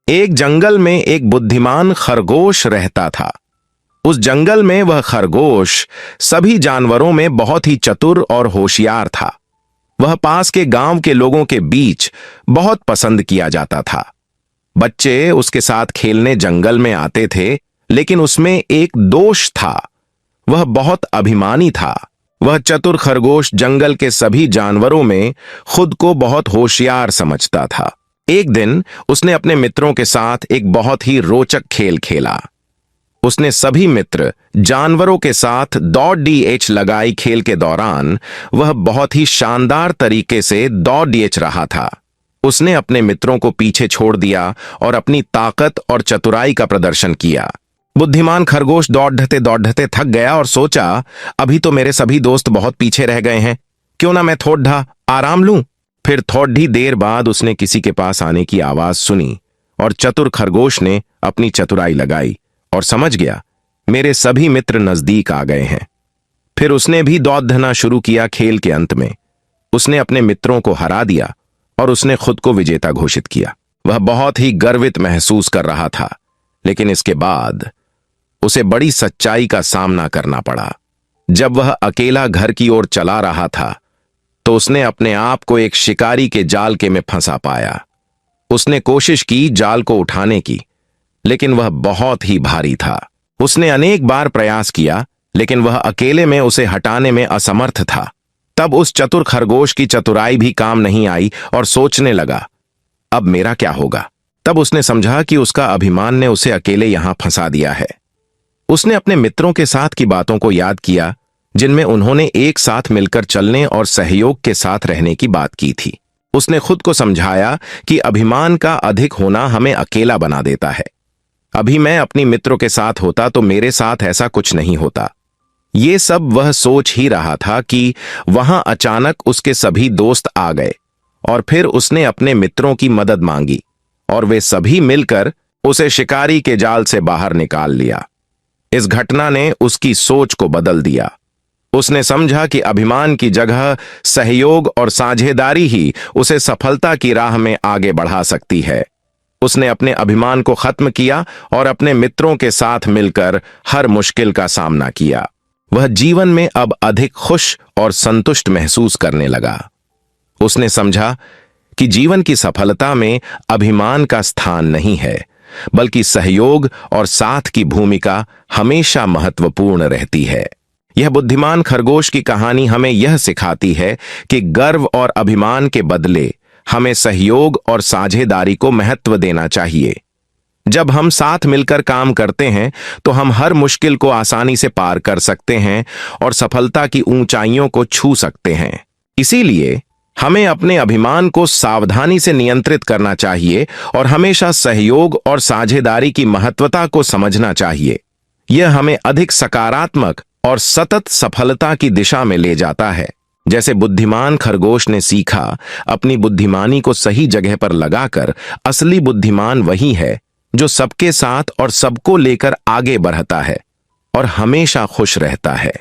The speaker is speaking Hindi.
एक जंगल में एक बुद्धिमान खरगोश रहता था। उस जंगल में वह खरगोश सभी जानवरों में बहुत ही चतुर और होशियार था। वह पास के गांव के लोगों के बीच बहुत पसंद किया जाता था। बच्चे उसके साथ खेलने जंगल में आते थे, लेकिन उसमें एक दोष था। वह बहुत अभिमानी था। वह चतुर खरगोश जंगल के सभी जानवरों में खुद को बहुत होशियार समझता था। एक दिन उसने अपने मित्रों के साथ एक बहुत ही रोचक खेल खेला। उसने सभी मित्र जानवरों के साथ दौड़ डीएच लगाई। खेल के दौरान वह बहुत ही शानदार तरीके से दौड़ डीएच रहा था। उसने अपने मित्रों को पीछे छोड़ दिया और अपनी ताकत और चतुराई का प्रदर्शन किया। बुद्धिमान खरगोश दौड़ते थक गया और सोचा, अभी तो मेरे सभी दोस्त बहुत पीछे रह गए हैं, क्यों ना मैं थोड़ा आराम लूं। फिर थोड़ी देर बाद उसने किसी के पास आने की आवाज सुनी और चतुर खरगोश ने अपनी चतुराई लगाई और समझ गया, मेरे सभी मित्र नजदीक आ गए हैं। फिर उसने भी दौड़ना शुरू किया। खेल के अंत में उसने अपने मित्रों को हरा दिया और उसने खुद को विजेता घोषित किया। वह बहुत ही गर्वित महसूस कर रहा था, लेकिन इसके बाद उसे बड़ी सच्चाई का सामना करना पड़ा। जब वह अकेला घर की ओर चला रहा था, तो उसने अपने आप को एक शिकारी के जाल के में फंसा पाया। उसने कोशिश की जाल को उठाने की, लेकिन वह बहुत ही भारी था। उसने अनेक बार प्रयास किया, लेकिन वह अकेले में उसे हटाने में असमर्थ था। तब उस चतुर खरगोश की चतुराई भी काम नहीं आई और सोचने लगा, अब मेरा क्या होगा। तब उसने समझा कि उसका अभिमान ने उसे अकेले यहां फंसा दिया है। उसने अपने मित्रों के साथ की बातों को याद किया, जिनमें उन्होंने एक साथ मिलकर चलने और सहयोग के साथ रहने की बात की थी। उसने खुद को समझाया कि अभिमान का अधिक होना हमें अकेला बना देता है। अभी मैं अपनी मित्रों के साथ होता तो मेरे साथ ऐसा कुछ नहीं होता। ये सब वह सोच ही रहा था कि वहां अचानक उसके सभी दोस्त आ गए और फिर उसने अपने मित्रों की मदद मांगी और वे सभी मिलकर उसे शिकारी के जाल से बाहर निकाल लिया। इस घटना ने उसकी सोच को बदल दिया। उसने समझा कि अभिमान की जगह सहयोग और साझेदारी ही उसे सफलता की राह में आगे बढ़ा सकती है। उसने अपने अभिमान को खत्म किया और अपने मित्रों के साथ मिलकर हर मुश्किल का सामना किया। वह जीवन में अब अधिक खुश और संतुष्ट महसूस करने लगा। उसने समझा कि जीवन की सफलता में अभिमान का स्थान नहीं है, बल्कि सहयोग और साथ की भूमिका हमेशा महत्वपूर्ण रहती है। यह बुद्धिमान खरगोश की कहानी हमें यह सिखाती है कि गर्व और अभिमान के बदले हमें सहयोग और साझेदारी को महत्व देना चाहिए। जब हम साथ मिलकर काम करते हैं, तो हम हर मुश्किल को आसानी से पार कर सकते हैं और सफलता की ऊंचाइयों को छू सकते हैं। इसीलिए हमें अपने अभिमान को सावधानी से नियंत्रित करना चाहिए और हमेशा सहयोग और साझेदारी की महत्वता को समझना चाहिए। यह हमें अधिक सकारात्मक और सतत सफलता की दिशा में ले जाता है। जैसे बुद्धिमान खरगोश ने सीखा, अपनी बुद्धिमानी को सही जगह पर लगाकर असली बुद्धिमान वही है जो सबके साथ और सबको लेकर आगे बढ़ता है और हमेशा खुश रहता है।